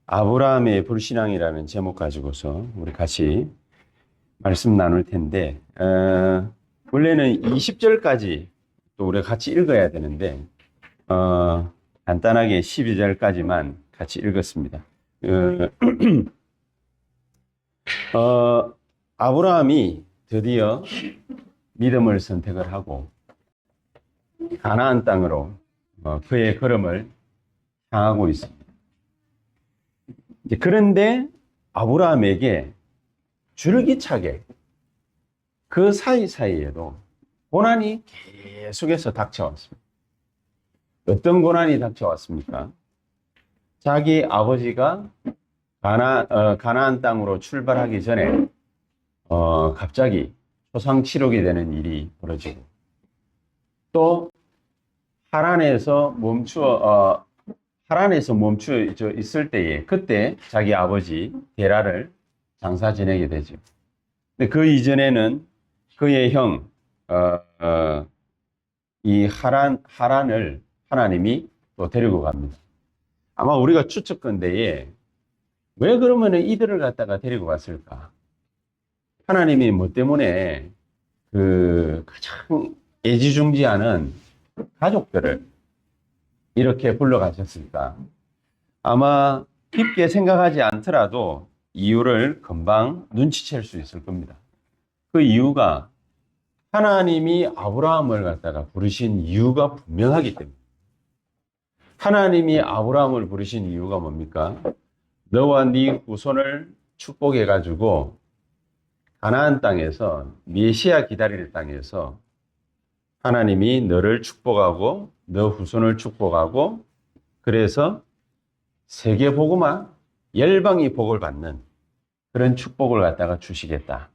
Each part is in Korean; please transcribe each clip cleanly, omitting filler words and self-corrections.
아브라함의 불신앙이라는 제목 가지고서 우리 같이 말씀 나눌 텐데, 원래는 20절까지 또 우리가 같이 읽어야 되는데, 간단하게 12절까지만 같이 읽었습니다. 아브라함이 드디어 믿음을 선택을 하고 가나안 땅으로 그의 걸음을 향하고 있습니다. 그런데 아브라함에게 줄기차게 그 사이사이에도 고난이 계속해서 닥쳐왔습니다. 어떤 고난이 닥쳐왔습니까? 자기 아버지가 가나안 땅으로 출발하기 전에 갑자기 초상치록이 되는 일이 벌어지고, 또 하란에서 멈추어 있을 때에 그때 자기 아버지 데라를 장사 지내게 되죠. 근데 그 이전에는 그의 형 이 하란을 하나님이 또 데리고 갑니다. 아마 우리가 추측컨대에 왜 그러면은 이들을 갖다가 데리고 갔을까? 하나님이 뭐 때문에 그 가장 애지중지하는 가족들을 이렇게 불러가셨을까? 아마 깊게 생각하지 않더라도 이유를 금방 눈치챌 수 있을 겁니다. 그 이유가 하나님이 아브라함을 갖다가 부르신 이유가 분명하기 때문에. 하나님이 아브라함을 부르신 이유가 뭡니까? 너와 네 후손을 축복해 가지고 가나안 땅에서, 메시아 기다릴 땅에서 하나님이 너를 축복하고 너 후손을 축복하고, 그래서 세계 복음화, 열방이 복을 받는 그런 축복을 갖다가 주시겠다.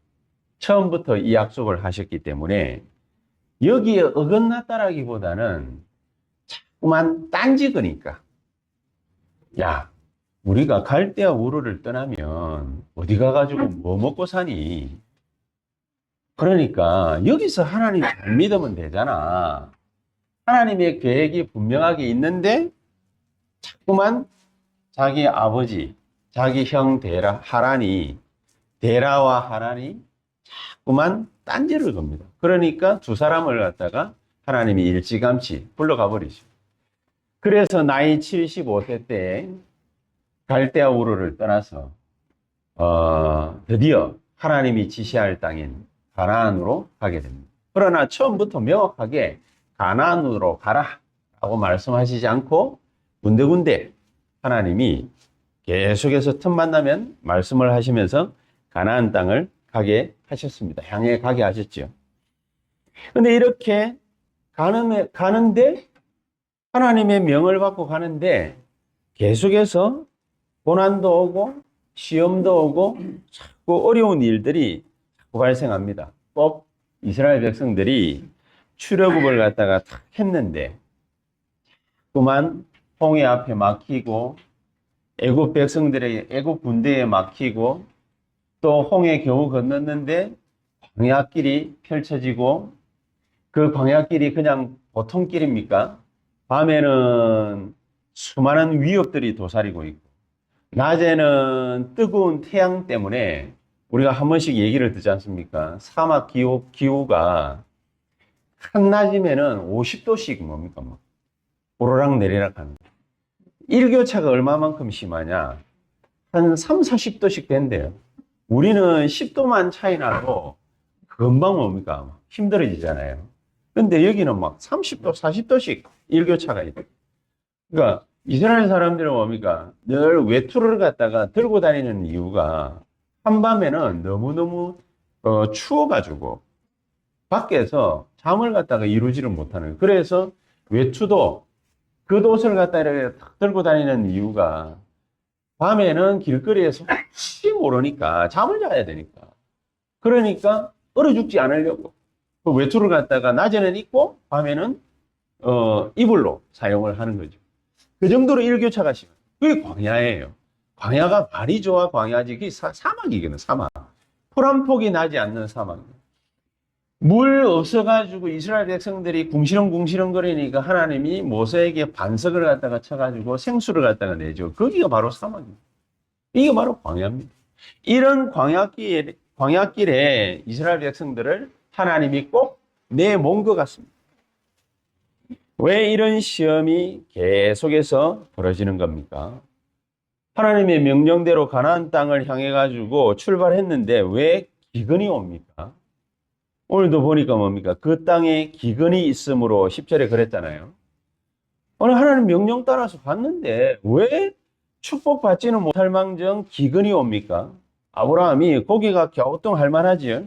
처음부터 이 약속을 하셨기 때문에 여기에 어긋났다라기보다는 자꾸만 딴지거니까, 야, 우리가 갈대아 우르를 떠나면 어디 가가지고 뭐 먹고 사니? 그러니까 여기서 하나님 잘 믿으면 되잖아. 하나님의 계획이 분명하게 있는데 자꾸만 자기 아버지, 자기 형 데라와 하란이 자꾸만 딴지를 겁니다. 그러니까 두 사람을 갖다가 하나님이 일찌감치 불러가 버리죠. 그래서 나이 75세 때 갈대아 우르를 떠나서 드디어 하나님이 지시할 땅인 가나안으로 가게 됩니다. 그러나 처음부터 명확하게 가나안으로 가라 라고 말씀하시지 않고 군데군데 하나님이 계속해서 틈만 나면 말씀을 하시면서 가나안 땅을 가게 하셨습니다. 향해 가게 하셨죠. 근데 이렇게 가는데, 하나님의 명을 받고 가는데 계속해서 고난도 오고 시험도 오고 자꾸 어려운 일들이 자꾸 발생합니다. 꼭 이스라엘 백성들이 출애굽을 갖다가 탁 했는데 그만 홍해 앞에 막히고, 애굽 백성들에게, 애굽 군대에 막히고, 또 홍해 겨우 건넜는데 광야길이 펼쳐지고, 그 광야길이 그냥 보통 길입니까? 밤에는 수많은 위협들이 도사리고 있고, 낮에는 뜨거운 태양 때문에 우리가 한 번씩 얘기를 듣지 않습니까? 사막 기후가 한낮이면은 50도씩 뭡니까? 뭐 오르락 내리락 합니다. 일교차가 얼마만큼 심하냐? 한 3, 40도씩 된대요. 우리는 10도만 차이 나도 금방 뭡니까? 힘들어지잖아요. 근데 여기는 막 30도, 40도씩 일교차가 있대. 그러니까 이스라엘 사람들은 뭡니까? 늘 외투를 갖다가 들고 다니는 이유가 한밤에는 너무너무 추워가지고 밖에서 잠을 갖다가 이루지를 못하는 거예요. 그래서 외투도 겉옷을 갖다 이렇게 들고 다니는 이유가 밤에는 길거리에서 혹시 모르니까 잠을 자야 되니까. 그러니까 얼어 죽지 않으려고 그 외투를 갖다가 낮에는 입고 밤에는 이불로 사용을 하는 거죠. 그 정도로 일교차가 심해요. 그게 광야예요. 광야가 말이 좋아 광야지. 그게 사막이거든, 사막. 풀 한 폭이 나지 않는 사막이에요. 물 없어가지고 이스라엘 백성들이 궁시렁궁시렁 거리니까 하나님이 모세에게 반석을 갖다가 쳐가지고 생수를 갖다가 내죠. 거기가 바로 사막입니다. 이게 바로 광야입니다. 이런 광야길에 이스라엘 백성들을 하나님이 꼭 내몬 것 같습니다. 왜 이런 시험이 계속해서 벌어지는 겁니까? 하나님의 명령대로 가나안 땅을 향해 가지고 출발했는데 왜 기근이 옵니까? 오늘도 보니까 뭡니까? 그 땅에 기근이 있으므로 10절에 그랬잖아요. 오늘 하나님 명령 따라서 갔는데 왜 축복받지는 못할 망정 기근이 옵니까? 아브라함이 고기가 갸우뚱할 만하지요.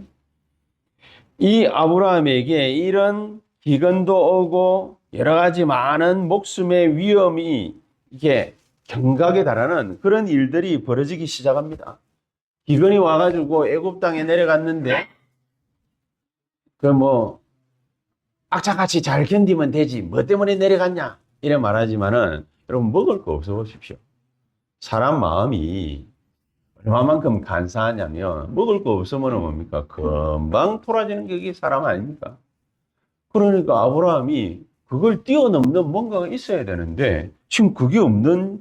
이 아브라함에게 이런 기근도 오고 여러 가지 많은 목숨의 위험이 이게 경각에 달하는 그런 일들이 벌어지기 시작합니다. 기근이 와가지고 애굽 땅에 내려갔는데 악착같이 잘 견디면 되지 뭐 때문에 내려갔냐 이래 말하지만은 여러분 먹을 거 없어 보십시오. 사람 마음이 얼마만큼 간사하냐면 먹을 거 없으면 뭡니까? 금방 토라지는 게 이게 사람 아닙니까? 그러니까 아브라함이 그걸 뛰어넘는 뭔가가 있어야 되는데 지금 그게 없는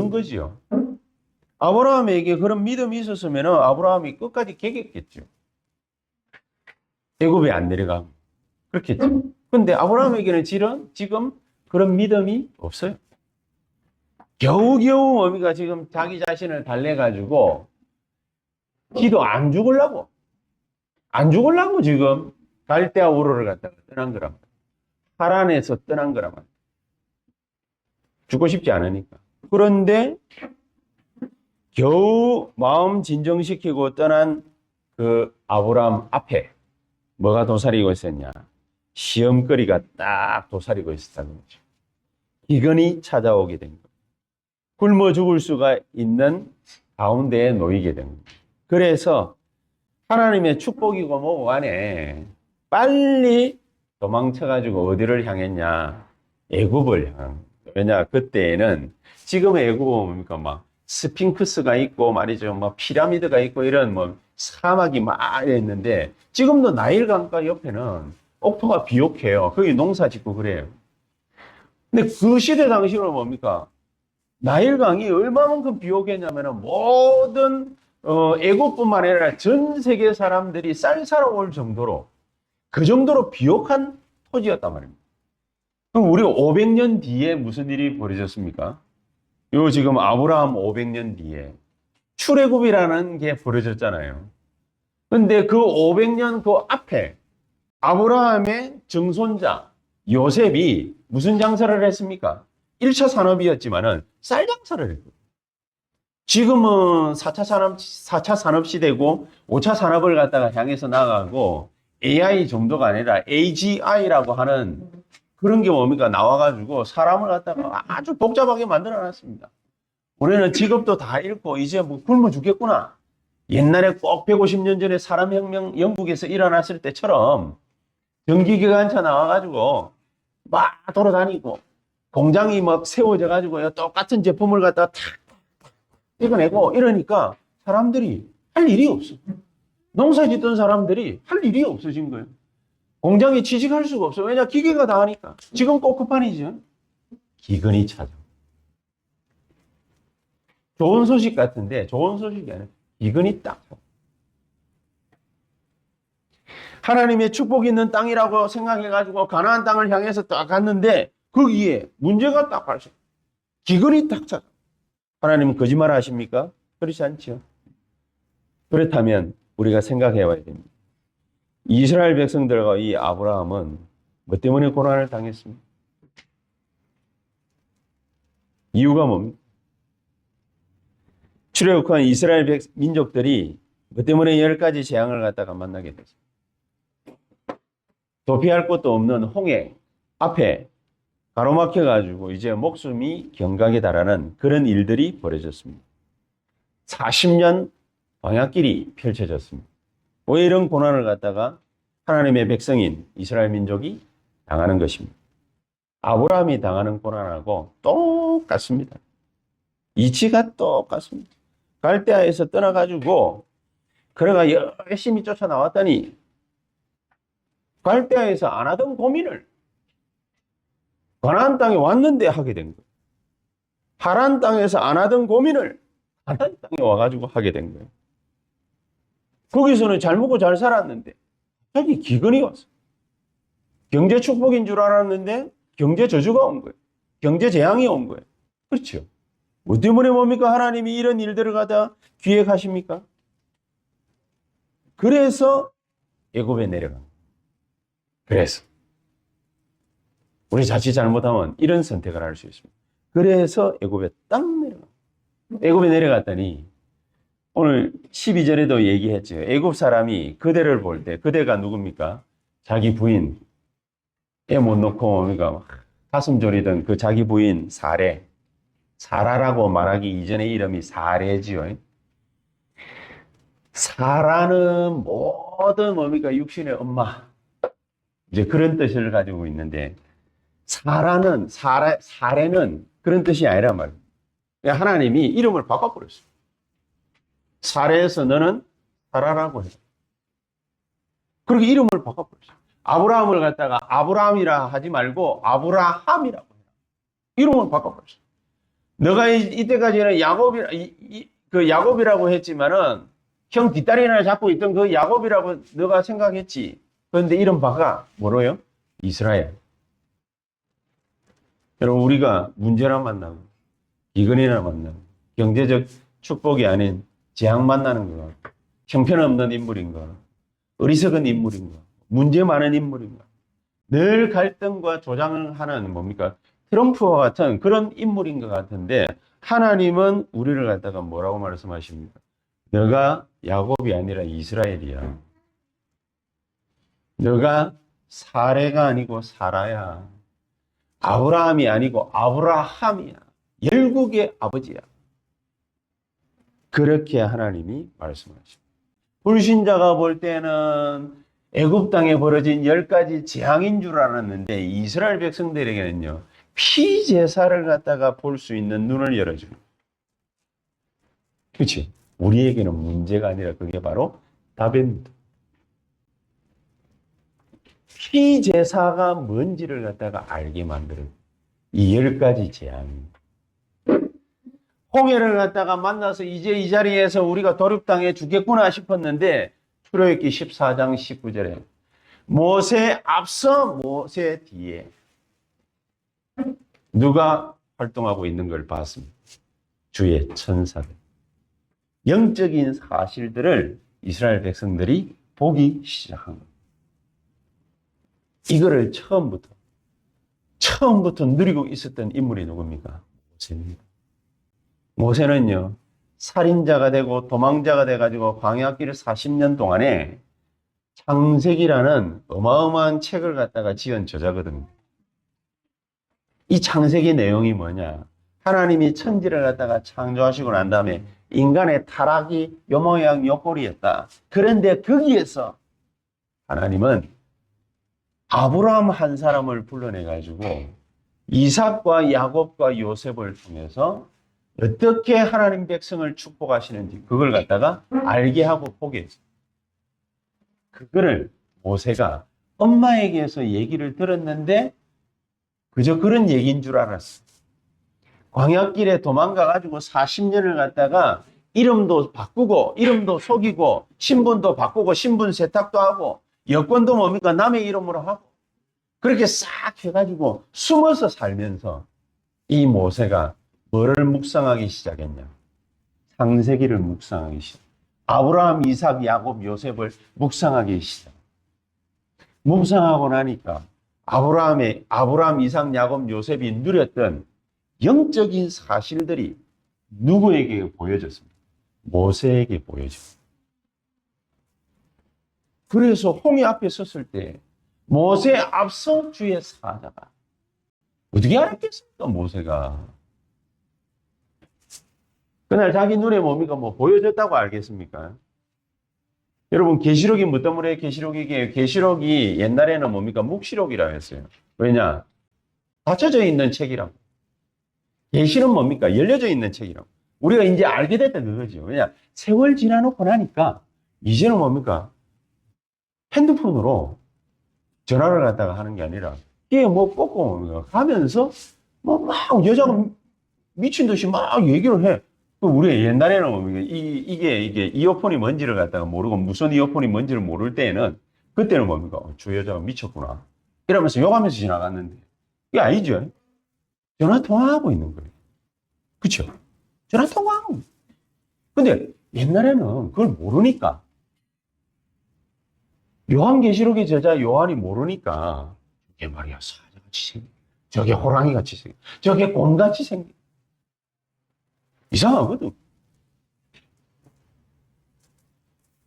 거지요. 아브라함에게 그런 믿음이 있었으면 아브라함이 끝까지 개겼겠죠. 애굽에 안 내려가고 그렇겠죠. 근데 아브라함에게는 지금 그런 믿음이 없어요. 겨우겨우 어미가 지금 자기 자신을 달래가지고 기도 안 죽으려고 지금 갈대아 우르를 갖다가 떠난 거란 말이야. 하란에서 떠난 거란 말이야. 죽고 싶지 않으니까. 그런데 겨우 마음 진정시키고 떠난 그 아브라함 앞에 뭐가 도사리고 있었냐? 시험거리가 딱 도사리고 있었다는 거죠. 기근이 찾아오게 된 거예요. 굶어 죽을 수가 있는 가운데에 놓이게 된 거예요. 그래서 하나님의 축복이고 뭐고 간에 빨리 도망쳐가지고 어디를 향했냐? 애굽을 향한. 왜냐? 그때에는 지금의 애굽은 뭡니까? 막 스핑크스가 있고 말이죠. 막 피라미드가 있고 이런 사막이 막 있는데 지금도 나일강가 옆에는 옥토가 비옥해요. 거기 농사 짓고 그래요. 근데 그 시대 당시로 뭡니까? 나일강이 얼마만큼 비옥했냐면은 모든 애국뿐만 아니라 전 세계 사람들이 쌀사러 올 정도로 그 정도로 비옥한 토지였단 말입니다. 그럼 우리 500년 뒤에 무슨 일이 벌어졌습니까? 요 지금 아브라함 500년 뒤에 출애굽이라는 게 벌어졌잖아요. 근데 그 500년 그 앞에 아브라함의 증손자 요셉이 무슨 장사를 했습니까? 1차 산업이었지만은 쌀 장사를 했고 지금은 4차 산업 시대고 5차 산업을 갖다가 향해서 나가고 AI 정도가 아니라 AGI라고 하는 그런 게 뭡니까? 나와가지고 사람을 갖다가 아주 복잡하게 만들어 놨습니다. 우리는 직업도 다 잃고 이제 뭐 굶어 죽겠구나. 옛날에 꼭 150년 전에 사람혁명 영국에서 일어났을 때처럼 전기기관차 나와가지고 막 돌아다니고 공장이 막 세워져 가지고 똑같은 제품을 갖다가 탁 찍어내고 이러니까 사람들이 할 일이 없어. 농사 짓던 사람들이 할 일이 없어진 거예요. 공장에 취직할 수가 없어. 왜냐? 기계가 다 하니까. 지금 꼭 급판이죠. 기근이 찾아. 좋은 소식 같은데 좋은 소식이 아니라 기근이 딱. 하나님의 축복이 있는 땅이라고 생각해가지고 가나안 땅을 향해서 딱 갔는데 거기에 문제가 딱 발생. 기근이 딱 찾아. 하나님은 거짓말 하십니까? 그렇지 않죠. 그렇다면 우리가 생각해 봐야 됩니다. 이스라엘 백성들과 이 아브라함은 뭐 때문에 고난을 당했습니까? 이유가 뭡니까? 출애굽한 이스라엘 민족들이 뭐 때문에 10가지 재앙을 갖다가 만나게 됐습니다. 도피할 곳도 없는 홍해 앞에 가로막혀가지고 이제 목숨이 경각에 달하는 그런 일들이 벌어졌습니다. 40년 광야길이 펼쳐졌습니다. 왜 이런 고난을 갖다가 하나님의 백성인 이스라엘 민족이 당하는 것입니다. 아브라함이 당하는 고난하고 똑같습니다. 이치가 똑같습니다. 갈대아에서 떠나가지고 그래가 열심히 쫓아나왔더니 갈대아에서 안 하던 고민을 가나안 땅에 왔는데 하게 된 거예요. 하란 땅에서 안 하던 고민을 가나안 땅에 와가지고 하게 된 거예요. 거기서는 잘 먹고 잘 살았는데 갑자기 기근이 왔어. 경제 축복인 줄 알았는데 경제 저주가 온 거예요. 경제 재앙이 온 거예요. 그렇죠. 뭐 때문에 뭡니까? 하나님이 이런 일들을 갖다 기획하십니까? 그래서 애굽에 내려간 거예요. 그래서 우리 자칫 잘못하면 이런 선택을 할 수 있습니다. 그래서 애굽에 딱 내려간 거예요. 애굽에 내려갔더니 오늘 12절에도 얘기했죠. 애굽 사람이 그대를 볼 때 그대가 누굽니까? 자기 부인 애 못 놓고 그러니까 가슴 졸이던 그 자기 부인 사라라고 말하기 이전의 이름이 사레지요. 사라는 모든 뭡니까? 육신의 엄마. 이제 그런 뜻을 가지고 있는데 사레는 그런 뜻이 아니란 말이에요. 하나님이 이름을 바꿔버렸어요. 사레에서 너는 사라라고 해. 그렇게 이름을 바꿔버렸어요. 아브라함을 갖다가 아브라함이라 하지 말고 아브라함이라고 해요. 이름을 바꿔버렸어요. 너가 이때까지는 야곱이라고 했지만은 형 뒷다리나 잡고 있던 그 야곱이라고 너가 생각했지. 그런데 이름 바꿔 뭐로요? 이스라엘. 여러분 우리가 문제나 만나고 기근이나 만나고 경제적 축복이 아닌 재앙 만나는 거, 형편없는 인물인가, 어리석은 인물인가, 문제 많은 인물인가, 늘 갈등과 조장을 하는 뭡니까? 트럼프와 같은 그런 인물인 것 같은데 하나님은 우리를 갖다가 뭐라고 말씀하십니까? 너가 야곱이 아니라 이스라엘이야. 너가 사레가 아니고 사라야. 아브라함이 아니고 아브라함이야. 열국의 아버지야. 그렇게 하나님이 말씀하십니다. 불신자가 볼 때는 애굽 땅에 벌어진 10가지 재앙인 줄 알았는데 이스라엘 백성들에게는요. 피제사를 갖다가 볼 수 있는 눈을 열어주는. 그렇지? 우리에게는 문제가 아니라 그게 바로 답입니다. 피제사가 뭔지를 갖다가 알게 만드는 이 10가지 재앙입니다. 홍해를 갖다가 만나서 이제 이 자리에서 우리가 도륙당해 죽겠구나 싶었는데 출애굽기 14장 19절에 모세 앞서 모세 뒤에 누가 활동하고 있는 걸 봤습니다. 주의 천사들. 영적인 사실들을 이스라엘 백성들이 보기 시작한 겁니다. 이거를 처음부터 누리고 있었던 인물이 누굽니까? 모세입니다. 모세는요, 살인자가 되고 도망자가 돼가지고 광야길 40년 동안에 창세기라는 어마어마한 책을 갖다가 지은 저자거든요. 이 창세기 내용이 뭐냐? 하나님이 천지를 갖다가 창조하시고 난 다음에 인간의 타락이 요 모양 요 꼴이었다. 그런데 거기에서 하나님은 아브라함 한 사람을 불러내가지고 이삭과 야곱과 요셉을 통해서 어떻게 하나님 백성을 축복하시는지 그걸 갖다가 알게 하고 보게 했어요. 그거를 모세가 엄마에게서 얘기를 들었는데 그저 그런 얘기인 줄 알았어. 광야길에 도망가가지고 40년을 갖다가 이름도 바꾸고 이름도 속이고 신분도 바꾸고 신분 세탁도 하고 여권도 뭡니까? 남의 이름으로 하고 그렇게 싹 해가지고 숨어서 살면서 이 모세가 뭐를 묵상하기 시작했냐? 창세기를 묵상하기 시작. 아브라함, 이삭, 야곱, 요셉을 묵상하기 시작. 묵상하고 나니까 아브라함, 이삭, 야곱, 요셉이 누렸던 영적인 사실들이 누구에게 보여졌습니까? 모세에게 보여졌습니다. 그래서 홍해 앞에 섰을 때 모세 앞서 주의 사자가 어떻게 알았겠습니까? 모세가 그날 자기 눈에 뭡니까? 뭐 보여졌다고 알겠습니까? 여러분 계시록이 뭐 때문에 계시록이게 계시록이 옛날에는 뭡니까? 묵시록이라고 했어요. 왜냐? 닫혀져 있는 책이라고. 계시는 뭡니까? 열려져 있는 책이라고. 우리가 이제 알게 됐다 그거죠. 왜냐? 세월 지나놓고 나니까 이제는 뭡니까? 핸드폰으로 전화를 갖다가 하는 게 아니라 이게 뭐 꽂고 가면서 뭐 막 여자가 미친 듯이 막 얘기를 해. 우리 옛날에는 뭡니까? 이게 이어폰이 뭔지를 갖다가 모르고 무선 이어폰이 뭔지를 모를 때에는 그때는 뭡니까? 저 여자가 미쳤구나. 이러면서 욕하면서 지나갔는데 이게 아니죠. 전화 통화하고 있는 거예요. 그쵸? 전화 통화하고. 근데 옛날에는 그걸 모르니까 요한계시록의 저자 요한이 모르니까 이게 말이야 사자같이 생겨. 저게 호랑이같이 생겨. 저게 곰같이 생겨. 이상하거든.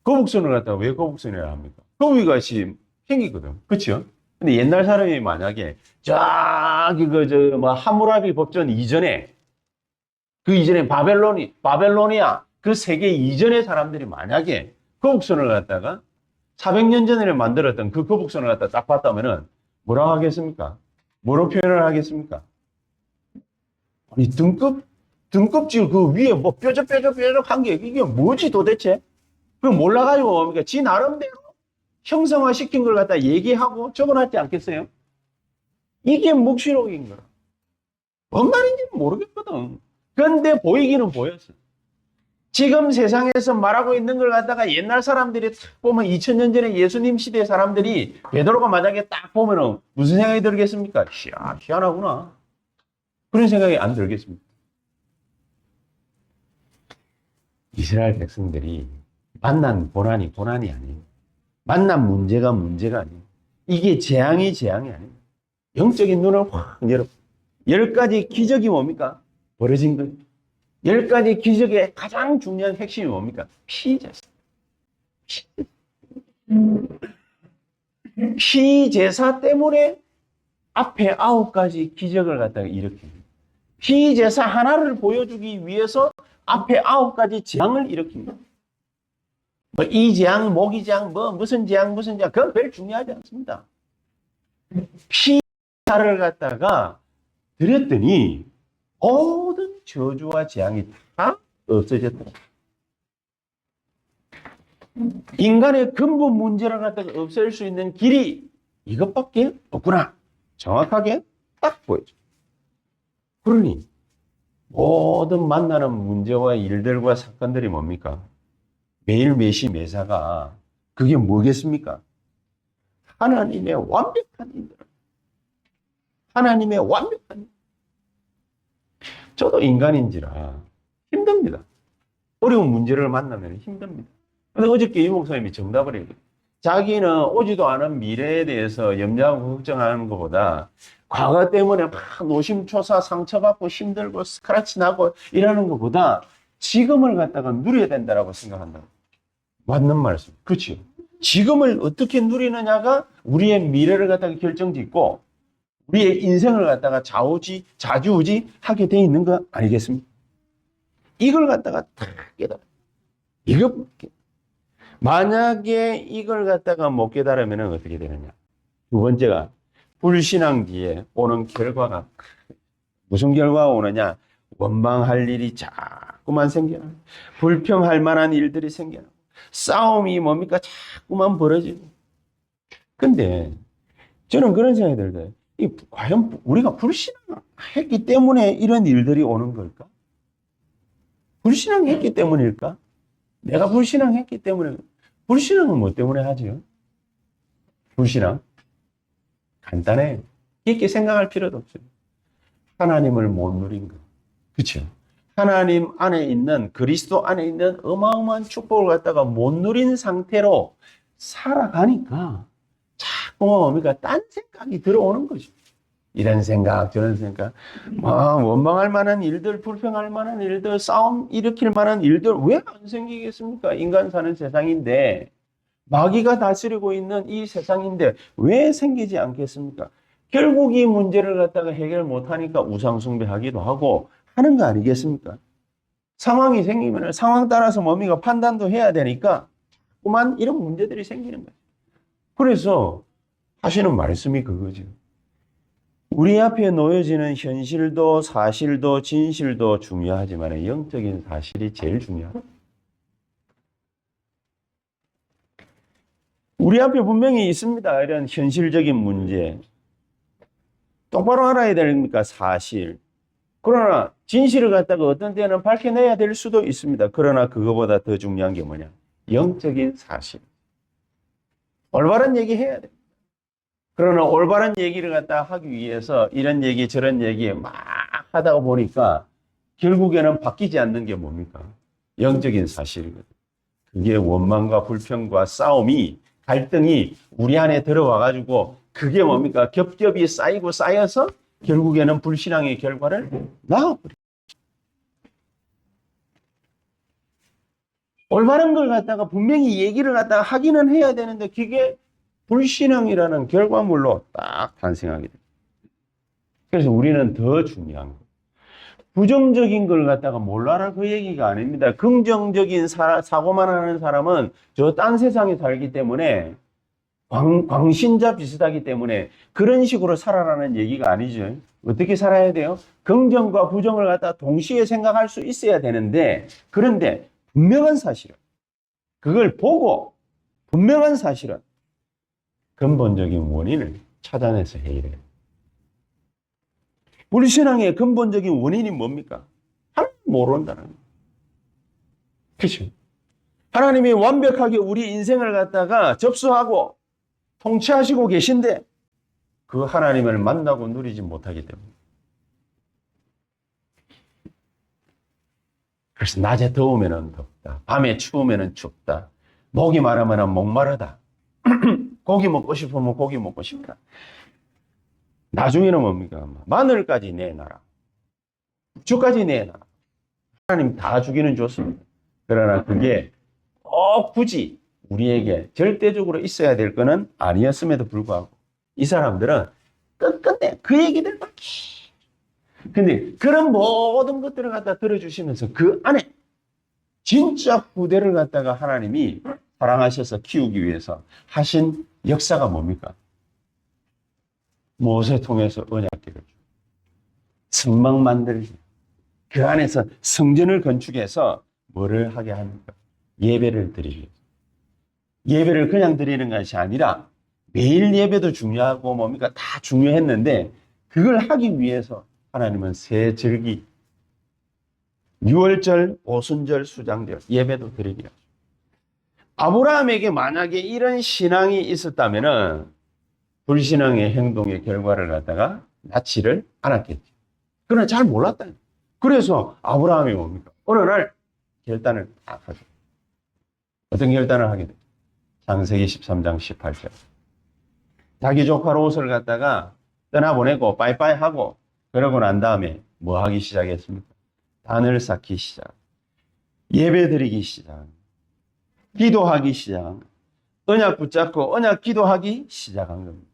거북선을 갖다가 왜 거북선이라 합니까? 거북이같이 생기거든. 그쵸? 근데 옛날 사람이 만약에 저기 뭐 하무라비 법전 이전에 그 이전에 바벨로니아 그 세계 이전의 사람들이 만약에 거북선을 갖다가 400년 전에 만들었던 그 거북선을 갖다가 딱 봤다면은 뭐라고 하겠습니까? 뭐로 표현을 하겠습니까? 아니 등껍질 그 위에 뭐 뾰족한 게 이게 뭐지 도대체? 그걸 몰라가지고 뭡니까? 지 나름대로 형성화시킨 걸 갖다 얘기하고 적어놨지 않겠어요? 이게 묵시록인 거야. 뭔 말인지는 모르겠거든. 그런데 보이기는 보였어. 지금 세상에서 말하고 있는 걸 갖다가 옛날 사람들이 딱 보면 2000년 전에 예수님 시대 사람들이 베드로가 만약에 딱 보면은 무슨 생각이 들겠습니까? 희한하구나. 그런 생각이 안 들겠습니까? 이스라엘 백성들이 만난 고난이 아니에요. 만난 문제가 아니에요. 이게 재앙이 아니에요. 영적인 눈을 확 열어. 10가지 기적이 뭡니까? 벌어진 거예요. 10가지 기적의 가장 중요한 핵심이 뭡니까? 피제사. 피제사 때문에 앞에 9가지 기적을 갖다가 일으킵니다. 피제사 하나를 보여주기 위해서 앞에 9가지 재앙을 일으킵니다. 뭐 이 재앙, 모기 재앙, 뭐 무슨 재앙, 그건 별 중요하지 않습니다. 피제사를 갖다가 드렸더니 모든 저주와 재앙이 다 없어졌다. 인간의 근본 문제를 갖다가 없앨 수 있는 길이 이것밖에 없구나. 정확하게 딱 보여줘. 그러니 모든 만나는 문제와 일들과 사건들이 뭡니까? 매일 매시 매사가 그게 뭐겠습니까? 하나님의 완벽한 인들. 하나님의 완벽한 인들. 저도 인간인지라 힘듭니다. 어려운 문제를 만나면 힘듭니다. 근데 어저께 이 목사님이 정답을 얘기해요. 자기는 오지도 않은 미래에 대해서 염려하고 걱정하는 것보다 과거 때문에 막 노심초사 상처받고 힘들고 스크래치 나고 이러는 것보다 지금을 갖다가 누려야 된다고 생각한다. 맞는 말씀. 그렇죠. 지금을 어떻게 누리느냐가 우리의 미래를 갖다가 결정짓고 우리의 인생을 갖다가 좌지우지 하게 돼 있는 거 아니겠습니까? 이걸 갖다가 다 깨달아. 이거 만약에 이걸 갖다가 못 깨달으면 어떻게 되느냐? 두 번째가 불신앙 뒤에 오는 결과가 무슨 결과가 오느냐? 원망할 일이 자꾸만 생겨나. 불평할 만한 일들이 생겨나. 싸움이 뭡니까? 자꾸만 벌어지고. 근데 저는 그런 생각이 들어요. 과연 우리가 불신앙했기 때문에 이런 일들이 오는 걸까? 불신앙했기 때문일까? 내가 불신앙했기 때문에. 불신앙은 뭐 때문에 하지요? 불신앙? 간단해요. 깊게 생각할 필요도 없어요. 하나님을 못 누린 거. 그렇죠? 하나님 안에 있는, 그리스도 안에 있는 어마어마한 축복을 갖다가 못 누린 상태로 살아가니까 자꾸 뭡니까? 딴 생각이 들어오는 거죠. 이런 생각, 저런 생각, 원망할 만한 일들, 불평할 만한 일들, 싸움 일으킬 만한 일들 왜 안 생기겠습니까? 인간 사는 세상인데, 마귀가 다스리고 있는 이 세상인데 왜 생기지 않겠습니까? 결국 이 문제를 갖다가 해결 못하니까 우상숭배하기도 하고 하는 거 아니겠습니까? 상황이 생기면 상황 따라서 뭡니까? 판단도 해야 되니까 그만 이런 문제들이 생기는 거예요. 그래서 하시는 말씀이 그거죠. 우리 앞에 놓여지는 현실도 사실도 진실도 중요하지만 영적인 사실이 제일 중요하다. 우리 앞에 분명히 있습니다. 이런 현실적인 문제. 똑바로 알아야 됩니까? 사실. 그러나 진실을 갖다가 어떤 때는 밝혀내야 될 수도 있습니다. 그러나 그거보다 더 중요한 게 뭐냐? 영적인 사실. 올바른 얘기 해야 돼. 그러나 올바른 얘기를 갖다 하기 위해서 이런 얘기 저런 얘기 막 하다가 보니까 결국에는 바뀌지 않는 게 뭡니까? 영적인 사실이거든. 그게 원망과 불평과 싸움이 갈등이 우리 안에 들어와가지고 그게 뭡니까? 겹겹이 쌓이고 쌓여서 결국에는 불신앙의 결과를 낳아버려. 올바른 걸 갖다가 분명히 얘기를 갖다가 하기는 해야 되는데 그게 불신앙이라는 결과물로 딱 탄생하게 됩니다. 그래서 우리는 더 중요한 거. 부정적인 걸 갖다가 몰라라 그 얘기가 아닙니다. 긍정적인 사고만 하는 사람은 저 딴 세상에 살기 때문에 광신자 비슷하기 때문에 그런 식으로 살아라는 얘기가 아니죠. 어떻게 살아야 돼요? 긍정과 부정을 갖다 동시에 생각할 수 있어야 되는데 그런데 분명한 사실은 그걸 보고 분명한 사실은 근본적인 원인을 찾아내서 해결해요. 불신앙의 근본적인 원인이 뭡니까? 하나님 모른다는 거예요. 그렇죠? 하나님이 완벽하게 우리 인생을 갖다가 접수하고 통치하시고 계신데 그 하나님을 만나고 누리지 못하기 때문에. 그래서 낮에 더우면 덥다. 밤에 추우면 춥다. 목이 마르면 목마르다. 고기 먹고 싶으면 고기 먹고 싶다. 나중에는 뭡니까? 마늘까지 내놔라. 부추까지 내놔라. 하나님 다 주기는 좋습니다. 그러나 그게 꼭 굳이 우리에게 절대적으로 있어야 될 거는 아니었음에도 불구하고 이 사람들은 끝끝내 그 얘기들만 근데 그런 모든 것들을 갖다 들어주시면서 그 안에 진짜 후대를 갖다가 하나님이 사랑하셔서 키우기 위해서 하신 역사가 뭡니까? 모세 통해서 언약궤를 주고 성막 만들기 그 안에서 성전을 건축해서 뭐를 하게 합니까? 예배를 드리기 위해서. 예배를 그냥 드리는 것이 아니라 매일 예배도 중요하고 뭡니까? 다 중요했는데 그걸 하기 위해서 하나님은 새 절기, 유월절, 오순절, 수장절 예배도 드리게 하죠. 아브라함에게 만약에 이런 신앙이 있었다면은 불신앙의 행동의 결과를 갖다가 낳지를 않았겠죠. 그러나 잘 몰랐다. 그래서 아브라함이 뭡니까? 어느 날 결단을 딱 하죠. 어떤 결단을 하게 돼요? 창세기 13장 18절. 자기 조카 롯을 갖다가 떠나보내고 빠이빠이 하고 그러고 난 다음에 뭐 하기 시작했습니까? 단을 쌓기 시작. 예배 드리기 시작. 기도하기 시작. 언약 붙잡고 언약 기도하기 시작한 겁니다.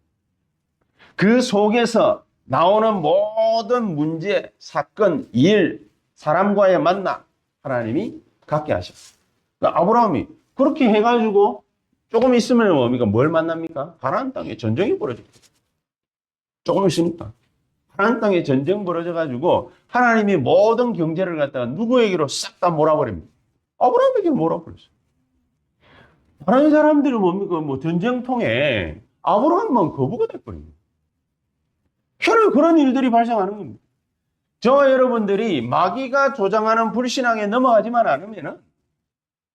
그 속에서 나오는 모든 문제, 사건, 일, 사람과의 만남 하나님이 갖게 하셨어요. 그러니까 아브라함이 그렇게 해가지고 조금 있으면 뭡니까? 뭘 만납니까? 가나안 땅에 전쟁이 벌어집니다. 조금 있으니까. 가나안 땅에 전쟁 벌어져가지고 하나님이 모든 경제를 갖다가 누구에게로 싹 다 몰아버립니다. 아브라함에게 몰아버렸어요. 다른 사람들은 뭡니까? 뭐 전쟁통에 아브라함만 거부가 돼버립니다. 현재 그런 일들이 발생하는 겁니다. 저와 여러분들이 마귀가 조장하는 불신앙에 넘어가지만 않으면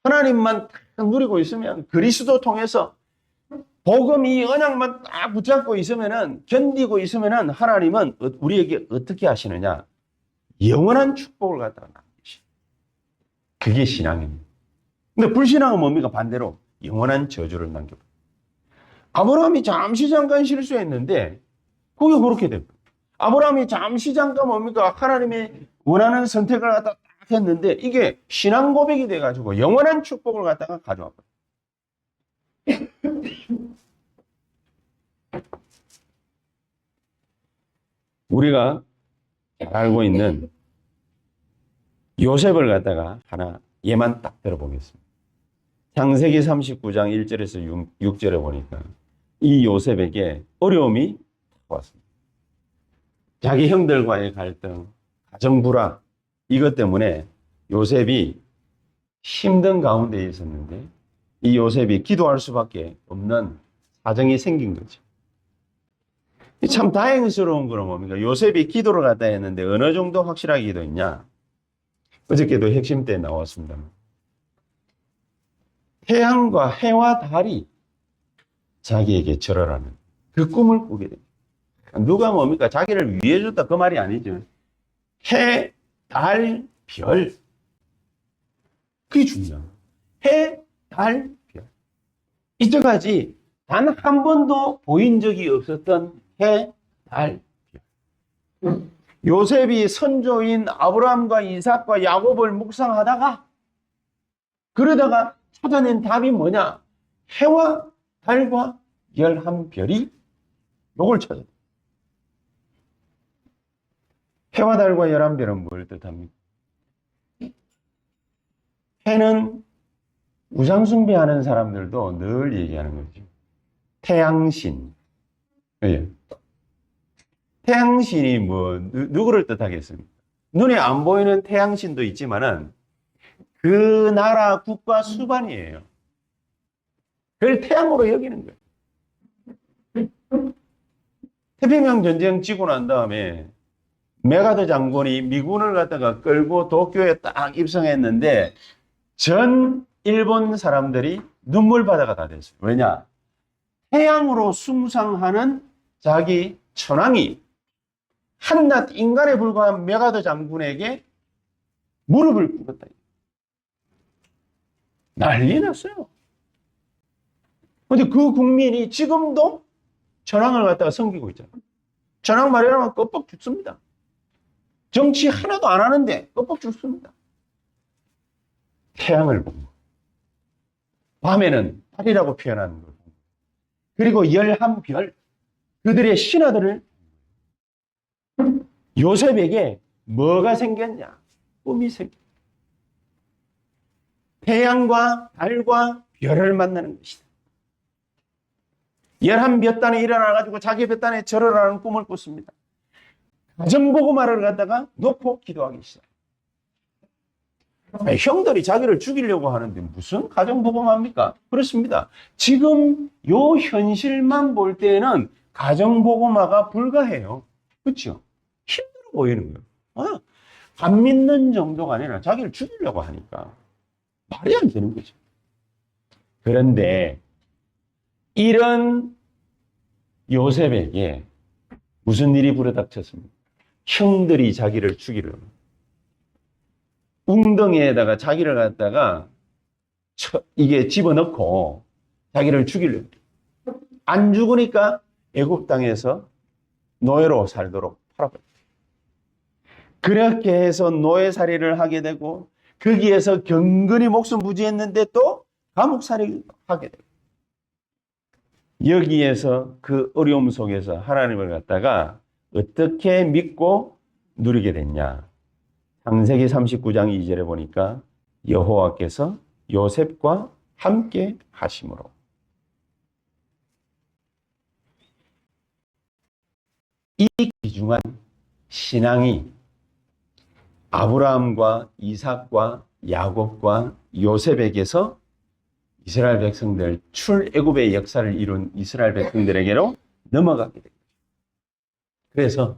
하나님만 딱 누리고 있으면 그리스도 통해서 복음 이 언약만 딱 붙잡고 있으면은 견디고 있으면은 하나님은 우리에게 어떻게 하시느냐? 영원한 축복을 갖다가 남기시. 그게 신앙입니다. 근데 불신앙은 뭡니까? 반대로 영원한 저주를 남겨버려요. 아브라함이 잠시 잠깐 실수했는데 그게 그렇게 됩니다. 아브라함이 잠시 잠깐 뭡니까? 하나님의 원하는 선택을 갖다 딱 했는데 이게 신앙 고백이 돼가지고 영원한 축복을 갖다가 가져와 버려요. 우리가 잘 알고 있는 요셉을 갖다가 하나 예만 딱 들어보겠습니다. 창세기 39장 1절에서 6절에 보니까 이 요셉에게 어려움이 왔습니다. 자기 형들과의 갈등, 가정 불화 이것 때문에 요셉이 힘든 가운데 있었는데 이 요셉이 기도할 수밖에 없는 사정이 생긴 거죠. 참 다행스러운 거는 뭡니까? 요셉이 기도를 갖다 했는데 어느 정도 확실하게 기도했냐? 어저께도 핵심 때 나왔습니다. 태양과 해와 달이 자기에게 절하라는 그 꿈을 꾸게 됩니다. 누가 뭡니까? 자기를 위해 줬다 그 말이 아니죠. 해, 달, 별. 그게 중요한 거예요. 해, 달, 별. 이때까지 단 한 번도 보인 적이 없었던 해, 달, 별. 요셉이 선조인 아브라함과 이삭과 야곱을 묵상하다가 그러다가 찾아낸 답이 뭐냐? 해와 달과 11별이 요걸 찾았다. 해와 달과 11별은 뭘 뜻합니까? 해는 우상숭배하는 사람들도 늘 얘기하는 거죠. 태양신. 예. 태양신이 누구를 뜻하겠습니까? 눈에 안 보이는 태양신도 있지만은 그 나라 국가 수반이에요. 그걸 태양으로 여기는 거예요. 태평양 전쟁 지고 난 다음에 메가더 장군이 미군을 갖다가 끌고 도쿄에 딱 입성했는데 전 일본 사람들이 눈물바다가 다 됐어요. 왜냐? 태양으로 숭상하는 자기 천황이 한낱 인간에 불과한 메가더 장군에게 무릎을 꿇었다. 난리 났어요. 근데 그 국민이 지금도 천황을 갖다가 섬기고 있잖아요. 천황 말이라면 껍벅 죽습니다. 정치 하나도 안 하는데 껍벅 죽습니다. 태양을 보고 밤에는 달이라고 표현하는 거고 그리고 11별 그들의 신하들을 요셉에게 뭐가 생겼냐? 꿈이 생겼다. 태양과 달과 별을 만나는 것이다. 11볕단에 일어나가지고 자기 볕단에 절을 하는 꿈을 꿨습니다. 가정보고마를 갖다가 놓고 기도하기 시작. 형들이 자기를 죽이려고 하는데 무슨 가정보고마입니까? 그렇습니다. 지금 요 현실만 볼 때는 가정보고마가 불가해요. 그렇죠? 힘들어 보이는 거예요. 안 믿는 정도가 아니라 자기를 죽이려고 하니까 말이 안 되는 거죠. 그런데 이런 요셉에게 무슨 일이 불어닥쳤습니까? 형들이 자기를 죽이려고 웅덩이에다가 자기를 갖다가 이게 집어넣고 자기를 죽이려고 안 죽으니까 애굽 땅에서 노예로 살도록 팔아버렸어요. 그렇게 해서 노예살이를 하게 되고 거기에서 경건히 목숨 부지했는데 또 감옥살이를 하게 되고 여기에서 그 어려움 속에서 하나님을 갖다가 어떻게 믿고 누리게 됐냐. 창세기 39장 2절에 보니까 여호와께서 요셉과 함께 하심으로. 이 귀중한 신앙이 아브라함과 이삭과 야곱과 요셉에게서 이스라엘 백성들 출애굽의 역사를 이룬 이스라엘 백성들에게로 넘어가게 됩니다. 그래서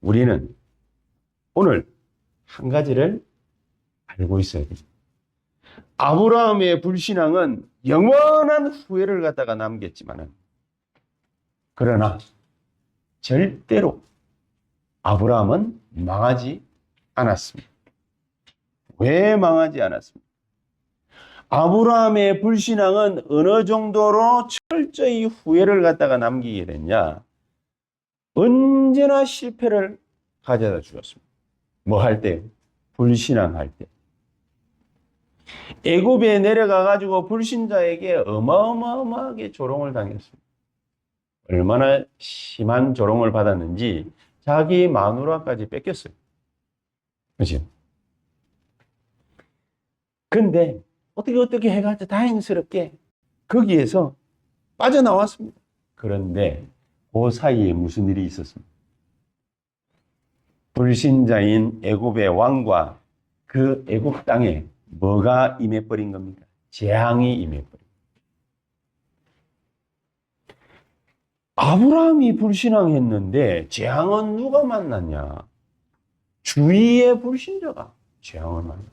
우리는 오늘 한 가지를 알고 있어야 됩니다. 아브라함의 불신앙은 영원한 후회를 갖다가 남겼지만은 그러나 절대로 아브라함은 망하지 않았습니다. 왜 망하지 않았습니까? 아브라함의 불신앙은 어느 정도로 철저히 후회를 갖다가 남기게 됐냐? 언제나 실패를 가져다 주었습니다. 뭐 할 때? 불신앙할 때. 애굽에 내려가 가지고 불신자에게 어마어마하게 조롱을 당했습니다. 얼마나 심한 조롱을 받았는지 자기 마누라까지 뺏겼어요. 그렇죠? 근데 어떻게 해가지고 다행스럽게 거기에서 빠져나왔습니다. 그런데 그 사이에 무슨 일이 있었습니까? 불신자인 애굽의 왕과 그 애굽 땅에 뭐가 임해버린 겁니까? 재앙이 임해버린. 아브라함이 불신앙했는데 재앙은 누가 만났냐? 주위의 불신자가 재앙을 만났다.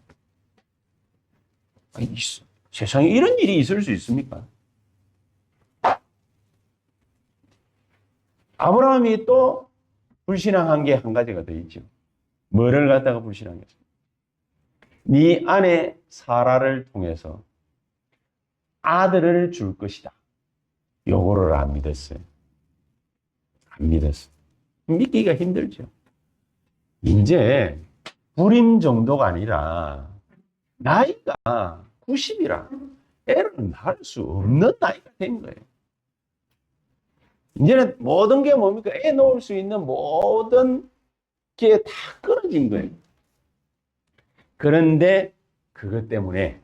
세상에 이런 일이 있을 수 있습니까? 아브라함이 또 불신앙한 게 한 가지가 더 있죠. 뭐를 갖다가 불신앙했어요? 네 아내 사라를 통해서 아들을 줄 것이다. 요거를 안 믿었어요. 안 믿었어요. 믿기가 힘들죠. 이제 불임 정도가 아니라 나이가 90이라 애를 낳을 수 없는 나이가 된 거예요. 이제는 모든 게 뭡니까? 애 놓을 수 있는 모든 게 다 끊어진 거예요. 그런데 그것 때문에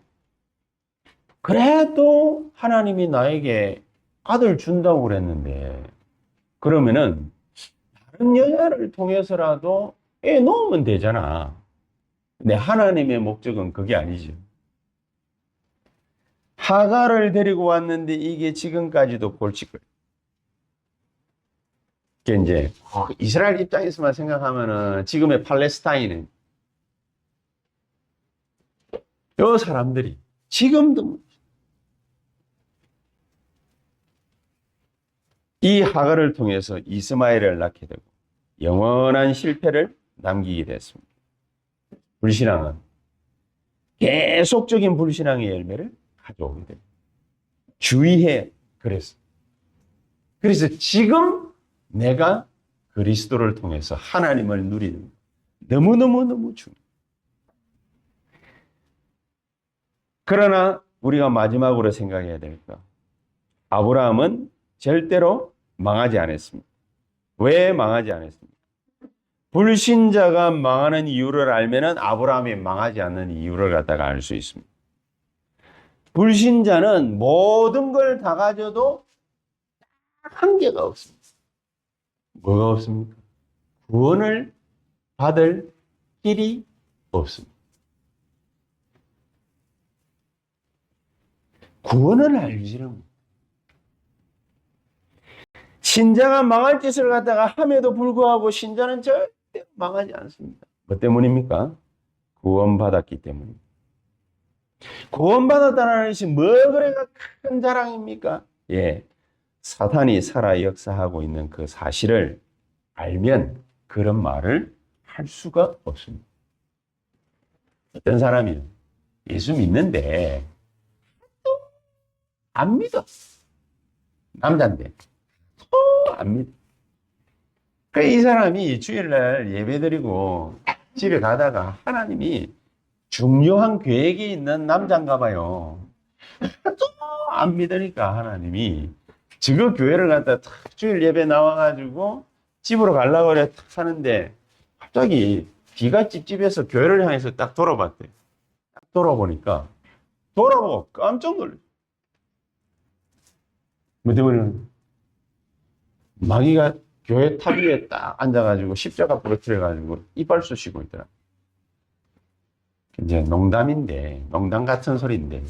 그래도 하나님이 나에게 아들 준다고 그랬는데 그러면은 다른 여자를 통해서라도 애 놓으면 되잖아. 근데 하나님의 목적은 그게 아니죠. 하가를 데리고 왔는데 이게 지금까지도 골칫거려. 이게 이제 이스라엘 입장에서만 생각하면은 지금의 팔레스타인은 요 사람들이 지금도 이 하가를 통해서 이스마엘을 낳게 되고 영원한 실패를 남기게 됐습니다. 불신앙은 계속적인 불신앙의 열매를 가져오게 됩니다. 주의해. 그래서 지금 내가 그리스도를 통해서 하나님을 누리는 너무너무 중요해요. 그러나 우리가 마지막으로 생각해야 될 것, 아브라함은 절대로 망하지 않았습니다. 왜 망하지 않았습니까? 불신자가 망하는 이유를 알면은 아브라함이 망하지 않는 이유를 갖다가 알 수 있습니다. 불신자는 모든 걸 다 가져도 한계가 없습니다. 뭐가 없습니까? 구원을 받을 길이 없습니다. 구원을 알지는 못해요. 신자가 망할 짓을 갖다가 함에도 불구하고 신자는 절대 망하지 않습니다. 뭐 때문입니까? 구원받았기 때문입니다. 구원받았다는 것이 뭐 그래가 큰 자랑입니까? 예, 사탄이 살아 역사하고 있는 그 사실을 알면 그런 말을 할 수가 없습니다. 어떤 사람이 예수 믿는데 안 믿어. 남자인데 또 안 믿어. 이 사람이 주일날 예배드리고 집에 가다가 하나님이 중요한 계획이 있는 남자인가 봐요. 또 안 믿으니까 하나님이 저거 교회를 갔다 주일 예배 나와가지고 집으로 가려고 그래 탁 사는데 갑자기 뒤가 찝찝해서 교회를 향해서 딱 돌아봤대. 딱 돌아보니까 돌아보고 깜짝 놀래. 뭐 때문에 마귀가 교회 탑 위에 딱 앉아가지고 십자가 부러뜨려가지고 이빨 쑤시고 있더라. 이제 농담인데, 농담 같은 소리인데,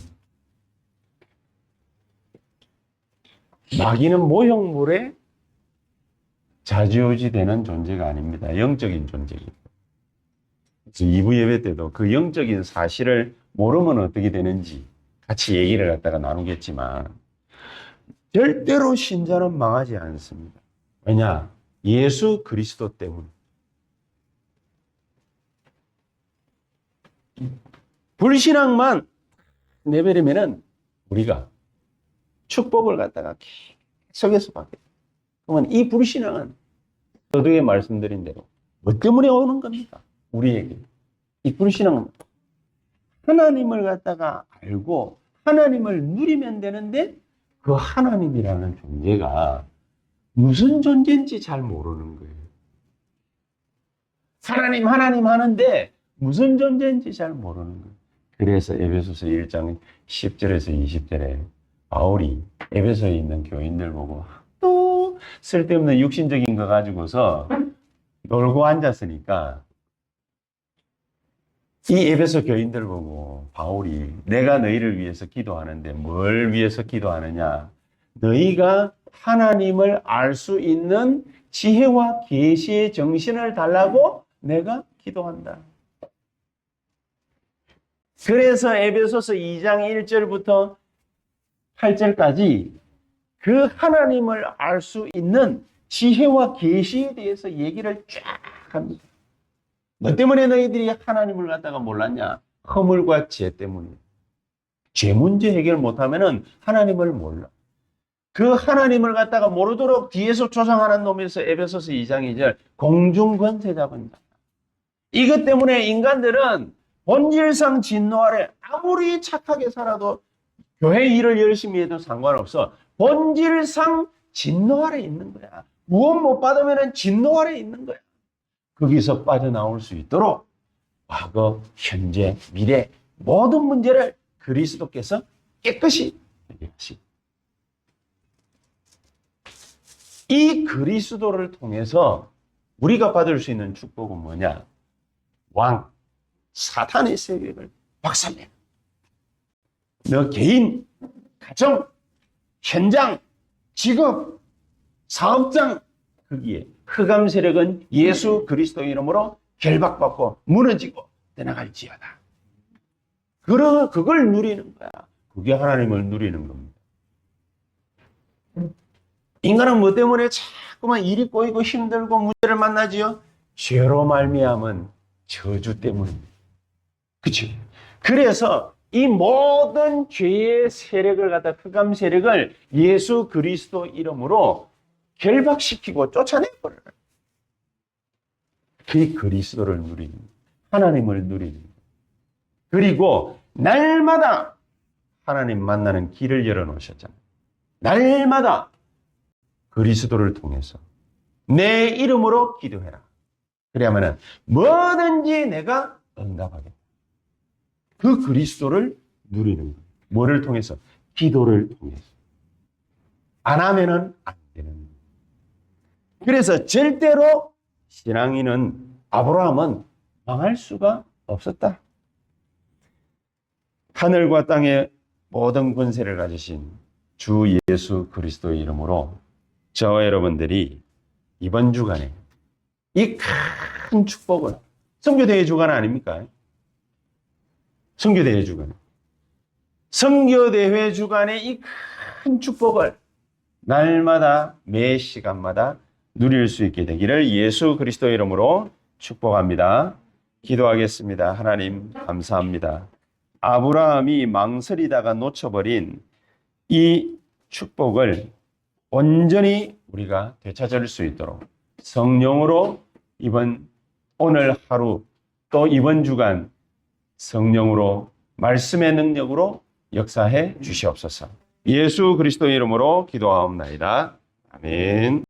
마귀는 모형물에 좌지우지 되는 존재가 아닙니다. 영적인 존재입니다. 그래서 2부 예배 때도 그 영적인 사실을 모르면 어떻게 되는지 같이 얘기를 갖다가 나누겠지만, 절대로 신자는 망하지 않습니다. 왜냐? 예수 그리스도 때문에. 불신앙만 내버리면은 우리가 축복을 갖다가 계속해서 받게 돼요. 그러면 이 불신앙은 저도에 말씀드린 대로 뭐 때문에 오는 겁니까? 우리에게. 이 불신앙은 하나님을 갖다가 알고 하나님을 누리면 되는데 그 하나님이라는 존재가 무슨 존재인지 잘 모르는 거예요. 하나님 하는데 무슨 존재인지 잘 모르는 거예요. 그래서 에베소서 1장 10절에서 20절에 바울이 에베소에 있는 교인들 보고 또 쓸데없는 육신적인 거 가지고서 놀고 앉았으니까 이 에베소 교인들 보고 바울이 내가 너희를 위해서 기도하는데 뭘 위해서 기도하느냐? 너희가 하나님을 알 수 있는 지혜와 계시의 정신을 달라고 내가 기도한다. 그래서 에베소서 2장 1절부터 8절까지 그 하나님을 알 수 있는 지혜와 계시에 대해서 얘기를 쫙 합니다. 너 때문에 너희들이 하나님을 갖다가 몰랐냐? 허물과 죄 때문이야. 죄 문제 해결 못하면은 하나님을 몰라. 그 하나님을 갖다가 모르도록 뒤에서 조상하는 놈에서 에베소서 2장 2절 공중 권세 잡은다. 이것 때문에 인간들은 본질상 진노 아래 아무리 착하게 살아도 교회 일을 열심히 해도 상관없어. 본질상 진노 아래 있는 거야. 무엇 못 받으면 진노 아래 있는 거야. 거기서 빠져나올 수 있도록 과거, 현재, 미래 모든 문제를 그리스도께서 깨끗이 해결하시고 이 그리스도를 통해서 우리가 받을 수 있는 축복은 뭐냐? 왕, 사탄의 세력을 박살내. 너 개인, 가정, 현장, 직업, 사업장 거기에 흑암 세력은 예수 그리스도 이름으로 결박받고 무너지고 떠나갈지어다. 그걸 누리는 거야. 그게 하나님을 누리는 겁니다. 인간은 뭐 때문에 자꾸만 일이 꼬이고 힘들고 문제를 만나지요? 죄로 말미암은 저주 때문입니다. 그렇죠? 그래서 이 모든 죄의 세력을 갖다 흑암 세력을 예수 그리스도 이름으로 결박시키고 쫓아내버려요. 그 그리스도를 누리는 하나님을 누리는 그리고 날마다 하나님 만나는 길을 열어놓으셨잖아요. 날마다 그리스도를 통해서 내 이름으로 기도해라. 그래야만은 뭐든지 내가 응답하겠다. 그 그리스도를 누리는 거예요. 뭐를 통해서? 기도를 통해서. 안 하면은 안 되는 거예요. 그래서 절대로 신앙인은 아브라함은 망할 수가 없었다. 하늘과 땅의 모든 권세를 가지신 주 예수 그리스도의 이름으로 저와 여러분들이 이번 주간에 이 큰 축복을 선교대회 주간 아닙니까? 선교대회 주간. 선교대회 주간의 이 큰 축복을 날마다 매 시간마다 누릴 수 있게 되기를 예수 그리스도의 이름으로 축복합니다. 기도하겠습니다. 하나님 감사합니다. 아브라함이 망설이다가 놓쳐버린 이 축복을 온전히 우리가 되찾을 수 있도록 성령으로 오늘 하루 또 이번 주간 성령으로 말씀의 능력으로 역사해 주시옵소서. 예수 그리스도의 이름으로 기도하옵나이다. 아멘.